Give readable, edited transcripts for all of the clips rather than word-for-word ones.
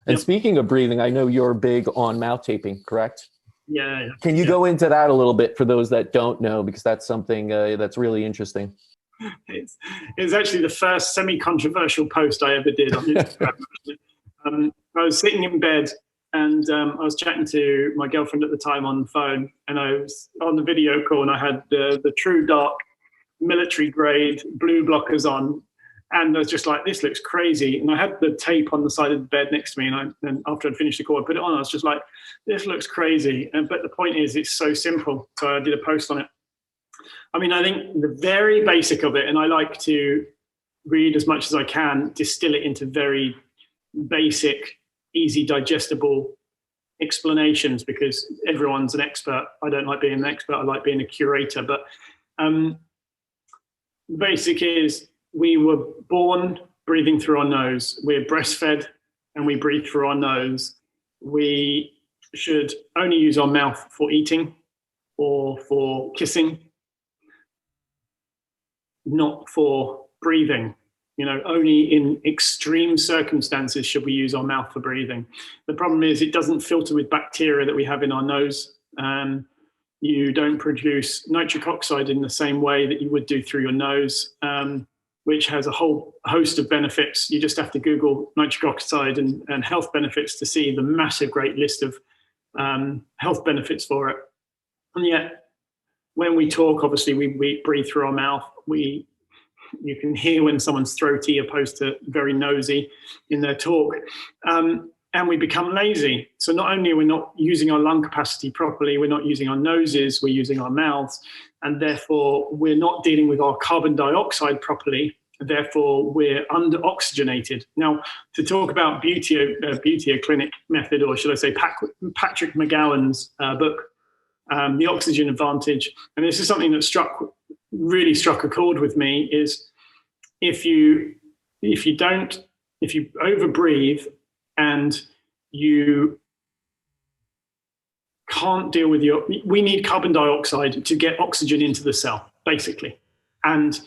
And Yep. speaking of breathing, I know you're big on mouth taping, correct? Yeah. Can you Yeah. go into that a little bit for those that don't know, because that's something that's really interesting. It's, it's actually the first semi-controversial post I ever did on Instagram. I was sitting in bed and I was chatting to my girlfriend at the time on the phone, and I was on the video call, and I had the True Dark military grade blue blockers on, and I was just like, this looks crazy. And I had the tape on the side of the bed next to me, and after I'd finished the call, I put it on. I was just like, this looks crazy. But the point is, it's so simple. So I did a post on it. I mean, I think the very basic of it, and I like to read as much as I can, distill it into very basic, easy, digestible explanations, because everyone's an expert. I don't like being an expert. I like being a curator. But basic is, we were born breathing through our nose. We're breastfed and we breathe through our nose. We should only use our mouth for eating or for kissing, not for breathing. You know, only in extreme circumstances should we use our mouth for breathing. The problem is, it doesn't filter with bacteria that we have in our nose. You don't produce nitric oxide in the same way that you would do through your nose, which has a whole host of benefits. You just have to Google nitric oxide and health benefits to see the massive, great list of health benefits for it. And yet, when we talk, obviously, we breathe through our mouth. You can hear when someone's throaty opposed to very nosy in their talk. And we become lazy. So not only are we not using our lung capacity properly, we're not using our noses, we're using our mouths, and therefore we're not dealing with our carbon dioxide properly. Therefore, we're under-oxygenated. Now, to talk about beauty clinic method, or should I say Patrick McGowan's book, The Oxygen Advantage, and this is something that really struck a chord with me, is if you overbreathe and you can't deal with we need carbon dioxide to get oxygen into the cell, basically. And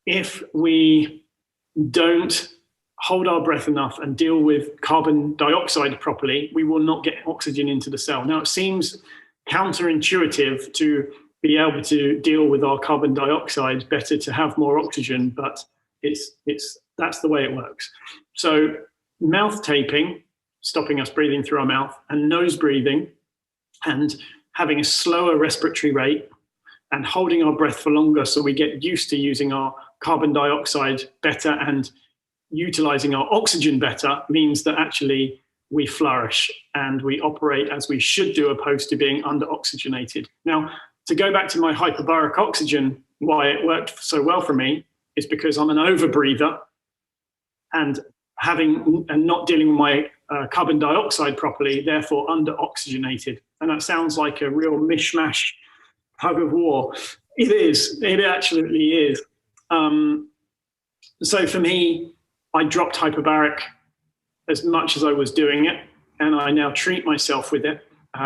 if we don't hold our breath enough and deal with carbon dioxide properly, we will not get oxygen into the cell. Now, it seems counterintuitive to be able to deal with our carbon dioxide better to have more oxygen, but that's the way it works. So mouth taping, stopping us breathing through our mouth, and nose breathing, and having a slower respiratory rate, and holding our breath for longer so we get used to using our carbon dioxide better and utilizing our oxygen better, means that actually we flourish and we operate as we should do, opposed to being under-oxygenated. Now, to go back to my hyperbaric oxygen, why it worked so well for me is because I'm an overbreather, and not dealing with my carbon dioxide properly, therefore under-oxygenated. And that sounds like a real mishmash tug of war. It is. It absolutely is. So for me, I dropped hyperbaric as much as I was doing it, and I now treat myself with it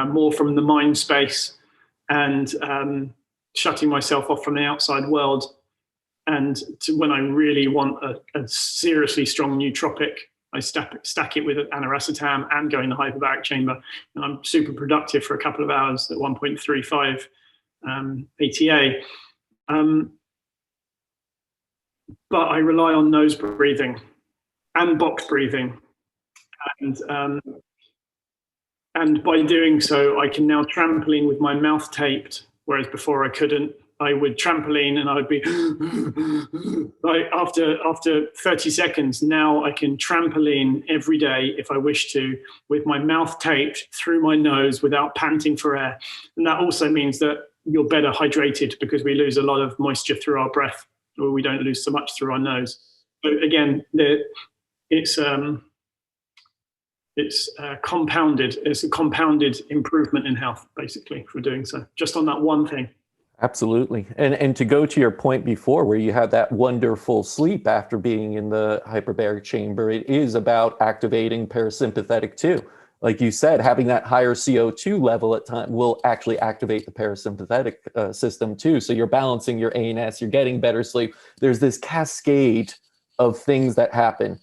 more from the mind space, and shutting myself off from the outside world. And when I really want a seriously strong nootropic, I stack it with aniracetam and go in the hyperbaric chamber, and I'm super productive for a couple of hours at 1.35 ATA. But I rely on nose breathing and box breathing, and by doing so, I can now trampoline with my mouth taped, whereas before I couldn't. I would trampoline and I would be like, after 30 seconds, now I can trampoline every day if I wish to, with my mouth taped through my nose without panting for air. And that also means that you're better hydrated, because we lose a lot of moisture through our breath, or we don't lose so much through our nose. So again, it's compounded. It's a compounded improvement in health, basically, for doing so, just on that one thing. Absolutely. And to go to your point before, where you had that wonderful sleep after being in the hyperbaric chamber, it is about activating parasympathetic too. Like you said, having that higher CO2 level at time will actually activate the parasympathetic system too. So you're balancing your ANS, you're getting better sleep. There's this cascade of things that happen